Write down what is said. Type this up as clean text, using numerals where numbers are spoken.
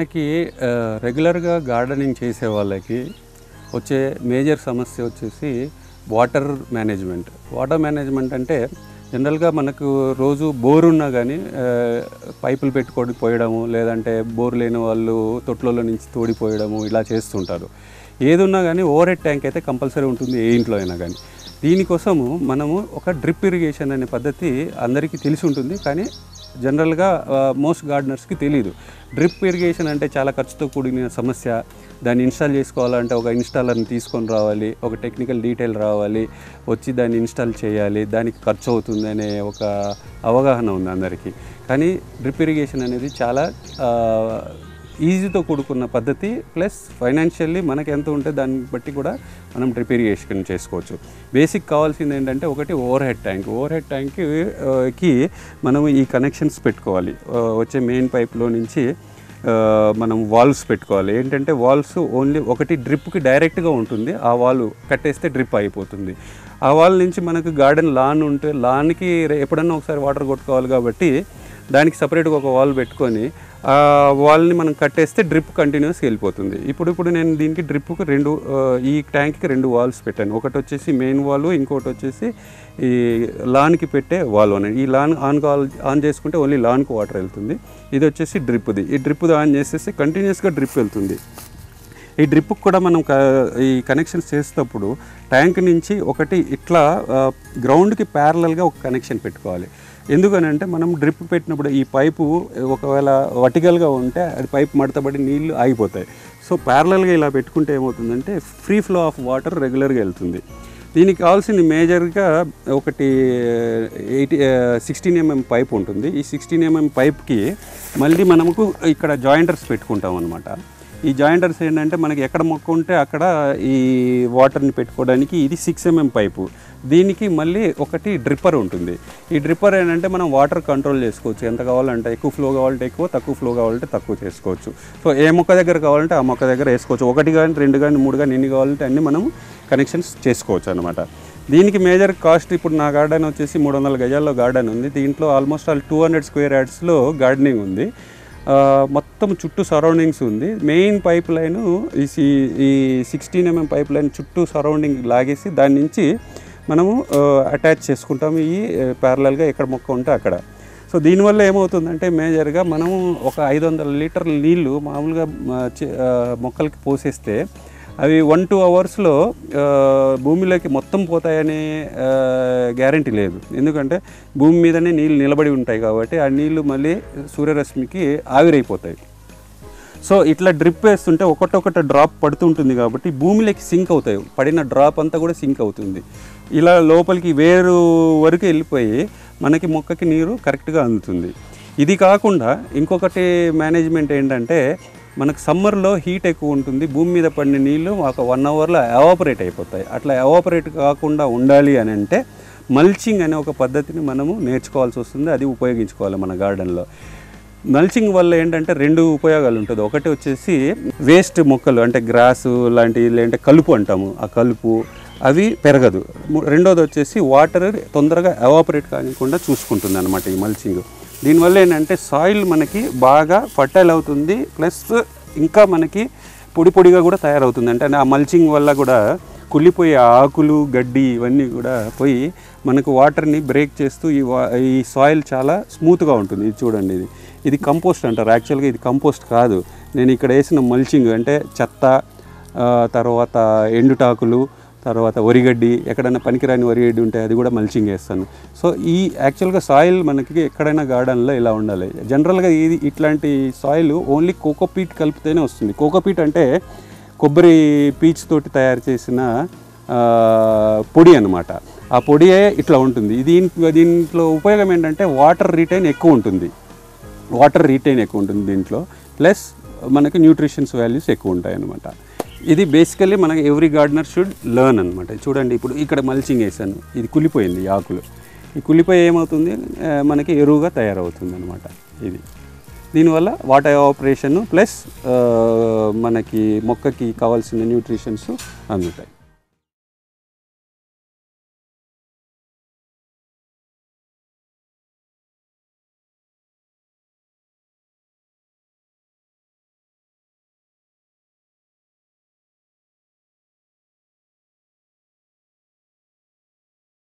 మనకి రెగ్యులర్గా గార్డెనింగ్ చేసే వాళ్ళకి వచ్చే మేజర్ సమస్య వచ్చేసి వాటర్ మేనేజ్మెంట్ అంటే జనరల్గా మనకు రోజు బోర్ ఉన్నా కానీ పైపులు పెట్టుకొని పోయడము, లేదంటే బోర్ లేని వాళ్ళు తొట్లలో నుంచి తోడిపోయడము ఇలా చేస్తుంటారు. ఏదున్నా కానీ ఓవర్ హెడ్ ట్యాంక్ అయితే కంపల్సరీ ఉంటుంది ఏ ఇంట్లో అయినా కానీ. దీనికోసము మనము ఒక డ్రిప్ ఇరిగేషన్ అనే పద్ధతి అందరికీ తెలిసి ఉంటుంది, కానీ జనరల్గా మోస్ట్ గార్డెనర్స్కి తెలియదు. డ్రిప్ ఇరిగేషన్ అంటే చాలా ఖర్చుతో కూడిన సమస్య. దాన్ని ఇన్స్టాల్ చేసుకోవాలంటే ఒక ఇన్స్టాలర్ని తీసుకొని రావాలి, ఒక టెక్నికల్ డీటెయిల్ రావాలి, వచ్చి దాన్ని ఇన్స్టాల్ చేయాలి, దానికి ఖర్చు అవుతుంది అనే ఒక అవగాహన ఉంది అందరికీ. కానీ డ్రిప్ ఇరిగేషన్ అనేది చాలా ఈజీతో కూడుకున్న పద్ధతి, ప్లస్ ఫైనాన్షియల్లీ మనకి ఎంత ఉంటే దాన్ని బట్టి కూడా మనం డ్రిప్ ఇరిగేషన్ చేసుకోవచ్చు. బేసిక్ కావాల్సింది ఏంటంటే ఒకటి ఓవర్ హెడ్ ట్యాంక్కి మనం ఈ కనెక్షన్స్ పెట్టుకోవాలి. వచ్చే మెయిన్ పైప్లో నుంచి మనం వాల్వ్స్ పెట్టుకోవాలి. ఏంటంటే వాల్వ్స్ ఓన్లీ ఒకటి డ్రిప్కి డైరెక్ట్గా ఉంటుంది, ఆ వాల్వ్ కట్టేస్తే డ్రిప్ అయిపోతుంది. ఆ వాల్ నుంచి మనకు గార్డెన్ లాన్ ఉంటే లాన్కి ఎప్పుడన్నా ఒకసారి వాటర్ కొట్టుకోవాలి కాబట్టి దానికి సపరేట్గా ఒక వాల్ పెట్టుకొని ఆ వాల్ని మనం కట్టేస్తే డ్రిప్ కంటిన్యూస్గా వెళ్ళిపోతుంది. ఇప్పుడు నేను దీనికి డ్రిప్కి ఈ ట్యాంక్కి 2 వాల్వ్స్ పెట్టాను. ఒకటి వచ్చేసి మెయిన్ వాల్వ్, ఇంకోటి వచ్చేసి ఈ లాన్కి పెట్టే వాల్వ్ అనేది. ఈ లాన్ ఆన్ చేసుకుంటే ఓన్లీ లాన్కి వాటర్ వెళ్తుంది. ఇది వచ్చేసి డ్రిప్ది. ఈ డ్రిప్ది ఆన్ చేసేస్తే కంటిన్యూస్గా డ్రిప్ వెళ్తుంది. ఈ డ్రిప్కి కూడా మనం ఈ కనెక్షన్స్ చేసేటప్పుడు ట్యాంక్ నుంచి ఒకటి ఇట్లా గ్రౌండ్కి ప్యారలల్గా ఒక కనెక్షన్ పెట్టుకోవాలి. ఎందుకనంటే మనం డ్రిప్ పెట్టినప్పుడు ఈ పైపు ఒకవేళ వర్టికల్గా ఉంటే అది పైప్ మడతబడి నీళ్ళు ఆగిపోతాయి. సో ప్యారలల్గా ఇలా పెట్టుకుంటే ఏమవుతుందంటే ఫ్రీ ఫ్లో ఆఫ్ వాటర్ రెగ్యులర్గా వెళ్తుంది. దీనికి కావాల్సింది మేజర్గా ఒకటి 16 mm పైప్ ఉంటుంది. ఈ 16 mm పైప్కి మళ్ళీ మనకు ఇక్కడ జాయింటర్స్ పెట్టుకుంటాం అనమాట. ఈ జాయింటర్స్ ఏంటంటే మనకి ఎక్కడ మొక్క ఉంటే అక్కడ ఈ వాటర్ని పెట్టుకోవడానికి. ఇది 6 mm పైపు. దీనికి మళ్ళీ ఒకటి డ్రిప్పర్ ఉంటుంది. ఈ డ్రిప్పర్ ఏంటంటే మనం వాటర్ కంట్రోల్ చేసుకోవచ్చు. ఎంత కావాలంటే ఎక్కువ ఫ్లో కావాలంటే ఎక్కువ, తక్కువ ఫ్లో కావాలంటే తక్కువ చేసుకోవచ్చు. సో ఏ మొక్క దగ్గర కావాలంటే ఆ మొక్క దగ్గర వేసుకోవచ్చు. 1 కానీ 2 కానీ 3 కానీ ఎన్ని కావాలంటే అన్నీ మనం కనెక్షన్స్ చేసుకోవచ్చు అనమాట. దీనికి మేజర్ కాస్ట్, ఇప్పుడు నా గార్డెన్ వచ్చేసి 300 గజాల్లో గార్డెన్ ఉంది. దీంట్లో ఆల్మోస్ట్ 200 స్క్వేర్ యార్డ్స్లో గార్డెనింగ్ ఉంది. మొత్తం చుట్టూ సరౌండింగ్స్ ఉంది. మెయిన్ పైప్ లైన్ ఈ 16 mm పైప్ లైన్ చుట్టూ సరౌండింగ్ లాగేసి దాని నుంచి మనము అటాచ్ చేసుకుంటాము ఈ ప్యారలల్గా ఎక్కడ మొక్క ఉంటే అక్కడ. సో దీనివల్ల ఏమవుతుందంటే మేజర్గా మనము ఒక 500 లీటర్ల నీళ్ళు మామూలుగా మొక్కలకి పోసేస్తే అవి 1-2 అవర్స్లో భూమిలోకి మొత్తం పోతాయనే గ్యారంటీ లేదు. ఎందుకంటే భూమి మీదనే నీళ్ళు నిలబడి ఉంటాయి కాబట్టి ఆ నీళ్ళు మళ్ళీ సూర్యరశ్మికి ఆవిరైపోతాయి. సో ఇట్లా డ్రిప్ వేస్తుంటే ఒకటొకటి డ్రాప్ పడుతుంటుంది కాబట్టి భూమిలోకి సింక్ అవుతాయి. పడిన డ్రాప్ అంతా కూడా సింక్ అవుతుంది. ఇలా లోపలికి వేరు వరకు వెళ్ళిపోయి మనకి మొక్కకి నీరు కరెక్ట్గా అందుతుంది. ఇది కాకుండా ఇంకొకటి మేనేజ్మెంట్ ఏంటంటే మనకు సమ్మర్లో హీట్ ఎక్కువ ఉంటుంది. భూమి మీద పడిన నీళ్ళు ఒక 1 అవర్లో ఎవాపరేట్ అయిపోతాయి. అట్లా ఎవాపరేట్ కాకుండా ఉండాలి అని అంటే మల్చింగ్ అనే ఒక పద్ధతిని మనము నేర్చుకోవాల్సి వస్తుంది. అది ఉపయోగించుకోవాలి మన గార్డెన్లో. మల్చింగ్ వల్ల ఏంటంటే 2 ఉపయోగాలు ఉంటుంది. ఒకటి వచ్చేసి వేస్ట్ మొక్కలు అంటే గ్రాసు లాంటివి, లేదంటే కలుపు అంటాము, ఆ కలుపు అవి పెరగదు. రెండోది వచ్చేసి వాటర్ తొందరగా ఎవాపరేట్ కానికుండా చూసుకుంటుంది అనమాట ఈ మల్చింగ్. దీనివల్ల ఏంటంటే సాయిల్ మనకి బాగా ఫర్టైల్ అవుతుంది, ప్లస్ ఇంకా మనకి పొడిగా కూడా తయారవుతుంది. అంటే ఆ మల్చింగ్ వల్ల కూడా కుళ్ళిపోయే ఆకులు, గడ్డి ఇవన్నీ కూడా పోయి మనకు వాటర్ని బ్రేక్ చేస్తూ ఈ సాయిల్ చాలా స్మూత్గా ఉంటుంది. ఇది చూడండి, ఇది కంపోస్ట్ అంటారు. యాక్చువల్గా ఇది కంపోస్ట్ కాదు. నేను ఇక్కడ వేసిన మల్చింగ్ అంటే చెత్త, తర్వాత ఎండుటాకులు, తర్వాత వరిగడ్డి, ఎక్కడైనా పనికిరాని వరిగడ్డి ఉంటే అది కూడా మల్చింగ్ వేస్తాను. సో ఈ యాక్చువల్గా సాయిల్ మనకి ఎక్కడైనా గార్డెన్లో ఇలా ఉండాలి. జనరల్గా ఇట్లాంటి సాయిల్ ఓన్లీ కోకోపీట్ కలిపితేనే వస్తుంది. కోకోపీట్ అంటే కొబ్బరి పీచ్ తోటి తయారు చేసిన పొడి అన్నమాట. ఆ పొడియే ఇట్లా ఉంటుంది. దీంట్లో ఉపయోగం ఏంటంటే వాటర్ రిటైన్ ఎక్కువ ఉంటుంది దీంట్లో, ప్లస్ మనకి న్యూట్రిషన్స్ వాల్యూస్ ఎక్కువ ఉంటాయి అన్నమాట. ఇది బేసికల్లీ మనకి ఎవ్రీ గార్డెనర్ షుడ్ లెర్న్ అనమాట. చూడండి, ఇప్పుడు ఇక్కడ మల్చింగ్ వేసాను, ఇది కుళ్ళిపోయింది ఈ ఆకులు. ఈ కుళ్ళిపోయి ఏమవుతుంది మనకి ఎరువుగా తయారవుతుంది అనమాట. ఇది దీనివల్ల వాటర్ ఎవాపరేషన్ ప్లస్ మనకి మొక్కకి కావాల్సిన న్యూట్రిషన్స్ అందుతాయి.